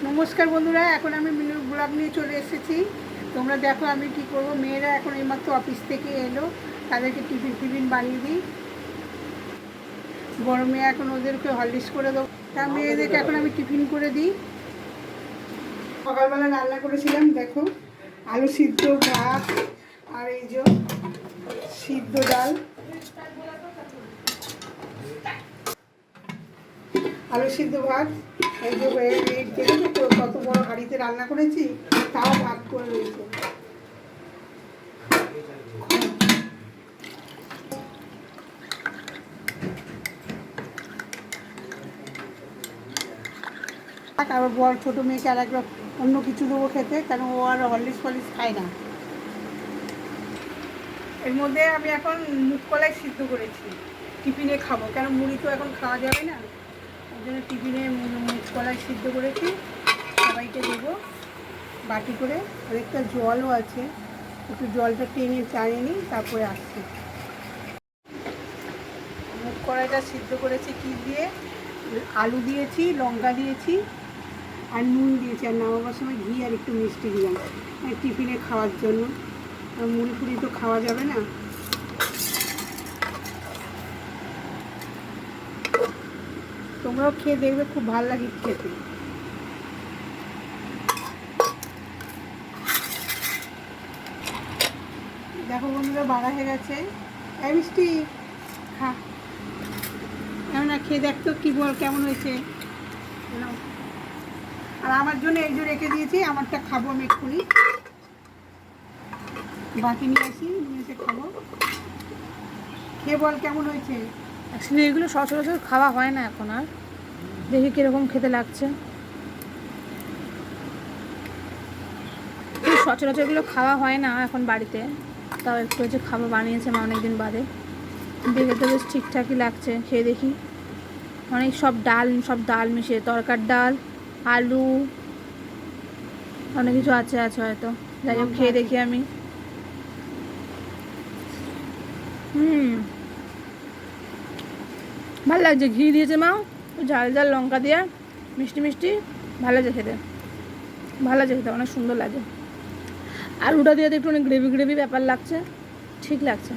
নমস্কার বন্ধুরা, এখন আমি মিনু ব্লগ নিয়ে চলে এসেছি। তোমরা দেখো আমি কি করব। মেয়েরা এখন এইমাত্র অফিস থেকে এলো, তাদেরকে টিফিন বানিয়ে দিই। গরমে এখন ওদেরকে হরলিক্স করে দেবো। তা মেয়েদেরকে এখন আমি টিফিন করে দিই। সকালবেলা রান্না করেছিলাম, দেখো আলু সিদ্ধ, ভাত আর এই যে সিদ্ধ ডাল, আলু সিদ্ধ ভাত। এই যে দেখেছো তো কত বড় হাঁড়িতে রান্না করেছি, তাও ভাত করে রয়েছে। আবার বড় ছোটো মেয়েকে আর একটা অন্য কিছু দেবো খেতে, কেন ও আর হরলিক্স খায় না। এর মধ্যে আমি এখন মুগ কলাই সিদ্ধ করেছি, টিফিনে খাবো, কেন মুড়ি তো এখন খাওয়া যাবে না। ওই জন্য টিফিনে মুগ কলাই সিদ্ধ করেছি, সবাইকে দেবো বাটি করে। আর একটা জলও আছে, একটু জলটা টেনে চাড়িয়ে নিই, তারপরে আসছি। মুগ কলাইটা সিদ্ধ করেছি কি দিয়ে, আলু দিয়েছি, লঙ্কা দিয়েছি আর নুন দিয়েছি, আর নামাবার সময় ঘি আর একটু মিষ্টি দিলাম টিফিনে খাওয়ার জন্য। মুড়ি ফুড়ি তো খাওয়া যাবে না। তোমরাও খেয়ে দেখবে, খুব ভালো লাগে খেতে। দেখো বন্ধুরা, বাড়া হয়ে গেছে। এই মিষ্টি খা, এমন না খেয়ে দেখতো কি বল কেমন হয়েছে। আর আমার জন্য এই যে রেখে দিয়েছি, আমারটা খাবো আমি এক্ষুনি। বাকি নিয়ে আসি, নিয়ে এসে খাবো। খেয়ে বল কেমন হয়েছে। অ্যাকচুয়ালি এগুলো সচরাচর খাওয়া হয় না এখন, আর দেখি কীরকম খেতে লাগছে। সচরাচর এগুলো খাওয়া হয় না এখন বাড়িতে, তাও একটু হচ্ছে খাবার বানিয়েছে মা অনেকদিন বাদে। দেখে তো বেশ ঠিকঠাকই লাগছে, খেয়ে দেখি। অনেক সব ডাল মিশিয়ে, তরকার ডাল, আলু, অনেক কিছু আছে হয়তো। যাই হোক খেয়ে দেখি আমি। ভালো লাগছে, ঘি দিয়েছে মা, ঝাল লঙ্কা দিয়ে, মিষ্টি ভালো লাগছে খেতে, অনেক সুন্দর লাগে। আলুটা দিয়ে একটু অনেক গ্রেভি ব্যাপার লাগছে, ঠিক লাগছে,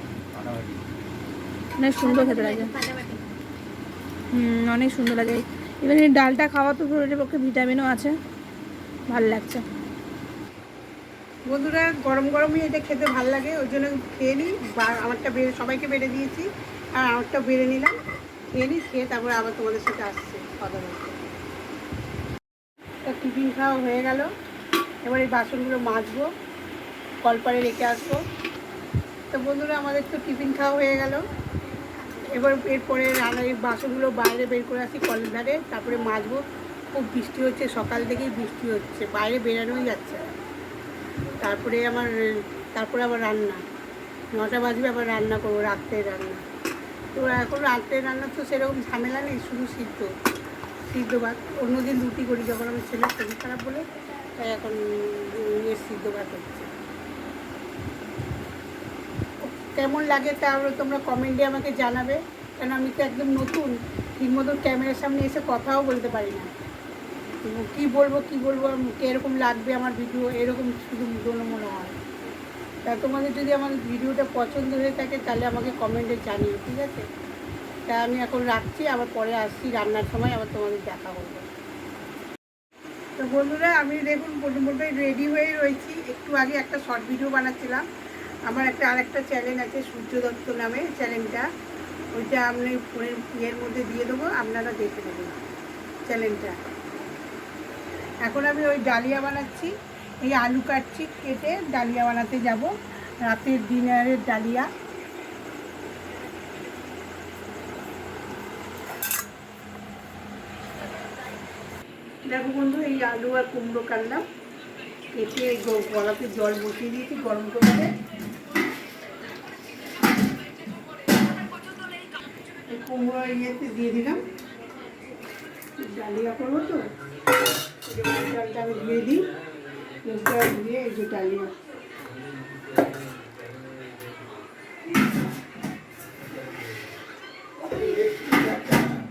অনেক সুন্দর খেতে লাগে। অনেক সুন্দর লাগে। এবার এই ডালটা খাওয়া তো শরীরের পক্ষে ভিটামিনও আছে, ভালো লাগছে। বন্ধুরা, গরম গরমই এটা খেতে ভালো লাগে, ওই জন্য খেয়ে নিই। আমারটা সবাইকে বেড়ে দিয়েছি, আর আমারটা বেড়ে নিলাম। খেয়ে নিই, খেয়ে তারপরে আবার তোমাদের সাথে আসছে কথা বলতে। টিফিন খাওয়া হয়ে গেল, এবার এই বাসনগুলো মাজবো, কলপারে রেখে আসবো। তো বন্ধুরা, আমাদের তো টিফিন খাওয়া হয়ে গেল। এবার এরপরে রান্নার এই বাসনগুলো বাইরে বের করে আসি কলের ধারে, তারপরে মাজবো। খুব বৃষ্টি হচ্ছে, সকাল থেকেই বৃষ্টি হচ্ছে, বাইরে বেরানোই যাচ্ছে না। তারপরে আবার রান্না 9টা বাজবে, আবার রান্না করবো, রাত্রের রান্না। তো এখন রাত্রের রান্না তো সেরকম ঝামেলা নেই, শুধু সিদ্ধ ভাত। অন্যদিন রুটি করি যখন আমার ছেলের শরীর খারাপ বলে, তাই এখন সিদ্ধ ভাত হচ্ছে। কেমন লাগে তাহলে তোমরা কমেন্টে আমাকে জানাবে, কেন আমি তো একদম নতুন, ঠিক মতন ক্যামেরার সামনে এসে কথাও বলতে পারি না। কী বলবো কীরকম লাগবে আমার ভিডিও, এরকম শুধু মনে হয়। তা তোমাদের যদি আমার ভিডিওটা পছন্দ হয়ে থাকে, তাহলে আমাকে কমেন্টে জানিও, ঠিক আছে? তা আমি এখন রাখছি, আবার পরে আসছি রান্নার সময়, আবার তোমাদের দেখা করবো। তো বন্ধুরা, আমি দেখুন মোটামুটি রেডি হয়ে রয়েছি। একটু আগে একটা শর্ট ভিডিও বানাচ্ছিলাম। আমার আরেকটা চ্যানেল আছে, সূর্য দত্ত নামে চ্যানেলটা। ওইটা আমি ফোনের ইয়ের মধ্যে দিয়ে দেবো, আপনারা দেখে নেবেন চ্যানেলটা। এখন আমি ওই ডালিয়া বানাচ্ছি, এই আলু কাটছি, কেটে ডালিয়া বানাতে যাব, রাতের ডিনারের ডালিয়া। দেখো বন্ধু, এই আলু আর কুমড়ো কাটলাম, কেটে গলাতে জল বসিয়ে দিয়েছি গরম করে। এই কুমড়ো ইয়েতে দিয়ে দিলাম, ডালিয়া করবো তো, ডালটা আমি দিয়ে দিই। ডাল দিয়ে এই যে ডালিয়া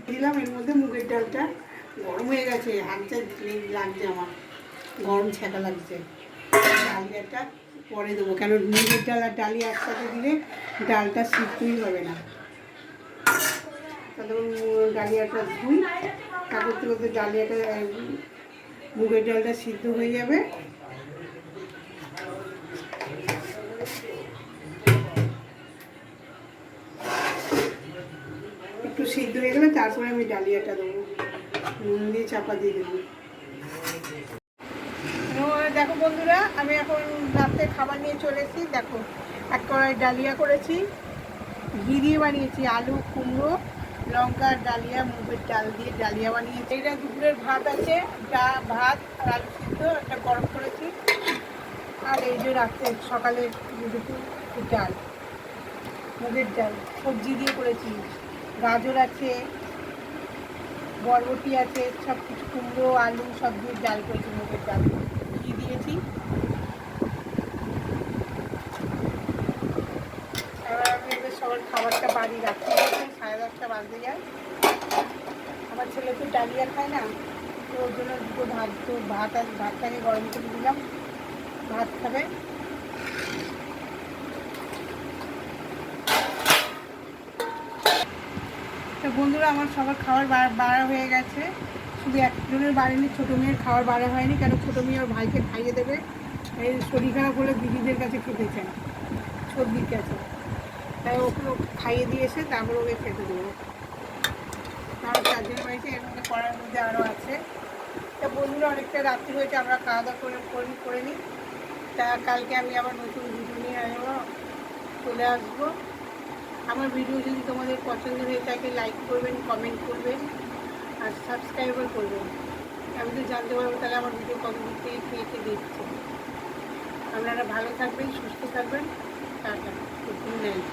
দিলাম, এর মধ্যে মুগের ডালটা গরম হয়ে গেছে, হাতটা লাগছে আমার, গরম ছ্যাঁকা লাগছে। ডালিয়াটা পরে দেবো, কেন মুগের ডাল আর ডালি একসাথে দিলে ডালটা সিদ্ধই হবে না। তাহলে ডালিয়াটা ধুই, তা করতে করতে ডালিয়াটা মুগের ডালটা সিদ্ধ হয়ে যাবে। একটু সিদ্ধ হয়ে গেলে তারপরে আমি ডালিয়াটা দেবো, নুন দিয়ে চাপা দিয়ে দেবো। দেখো বন্ধুরা, আমি এখন রাত্রে খাবার নিয়ে চলে এসেছি। দেখো, এক কড়াই ডালিয়া করেছি, ঘি দিয়ে বানিয়েছি, আলু কুমড়ো লঙ্কা ডালিয়া মুগের ডাল দিয়ে ডালিয়া বানিয়েছি। এটা দুপুরের ভাত আছে, ভাত আর আলু সিদ্ধ একটা গরম করেছি। আর এই যে রাত্রে সকালে দুপুর ডাল, মুগের ডাল সবজি দিয়ে করেছি, গাজর আছে, বরবটি আছে, সব কিছু কুমড়ো আলু সব দিয়ে ডাল করেছি, মুগের ডাল ঘি দিয়েছি। এবার আমি এবার সবার খাবারটা বাড়ি রাখতে গেছি, 10:30 বাজতে যায়। আমার ছেলে তো ডালিয়া খায় না, তো ওর জন্য দুটো ভাতটাকে গরম করে দিলাম, ভাত খাবে। তো বন্ধুরা, আমার সবার খাবার বাড়া হয়ে গেছে, শুধু একজনের বাড়েনি, ছোটো মেয়ের খাবার বাড়া হয়নি, কেন ছোটো মেয়ে ওর ভাইকে খাইয়ে দেবে। এই শরীর খারাপ হলে দিদিদের কাছে খেতে চায়, সর্দির কাছে, তাই ওকে খাইয়ে দিয়ে এসে তারপর ওকে খেতে দেবো। আমার 4 জন হয়েছে, এর মধ্যে করার মধ্যে আরও আছে। তা বন্ধুরা, অনেকটা রাত্রি হয়েছে, আমরা খাওয়া দাওয়া করে নিই। তা কালকে আমি আবার নতুন ভিডিও নিয়ে চলে আসবো। আমার ভিডিও যদি তোমাদের পছন্দ হয়ে থাকে, লাইক করবেন, কমেন্ট করবেন আর সাবস্ক্রাইবার করবেন। আমি তো জানতে পারবো তাহলে আমার ভিডিও কত দিক থেকে খেয়ে দেখছে। আপনারা ভালো থাকবেন, সুস্থ থাকবেন। Tata, good night.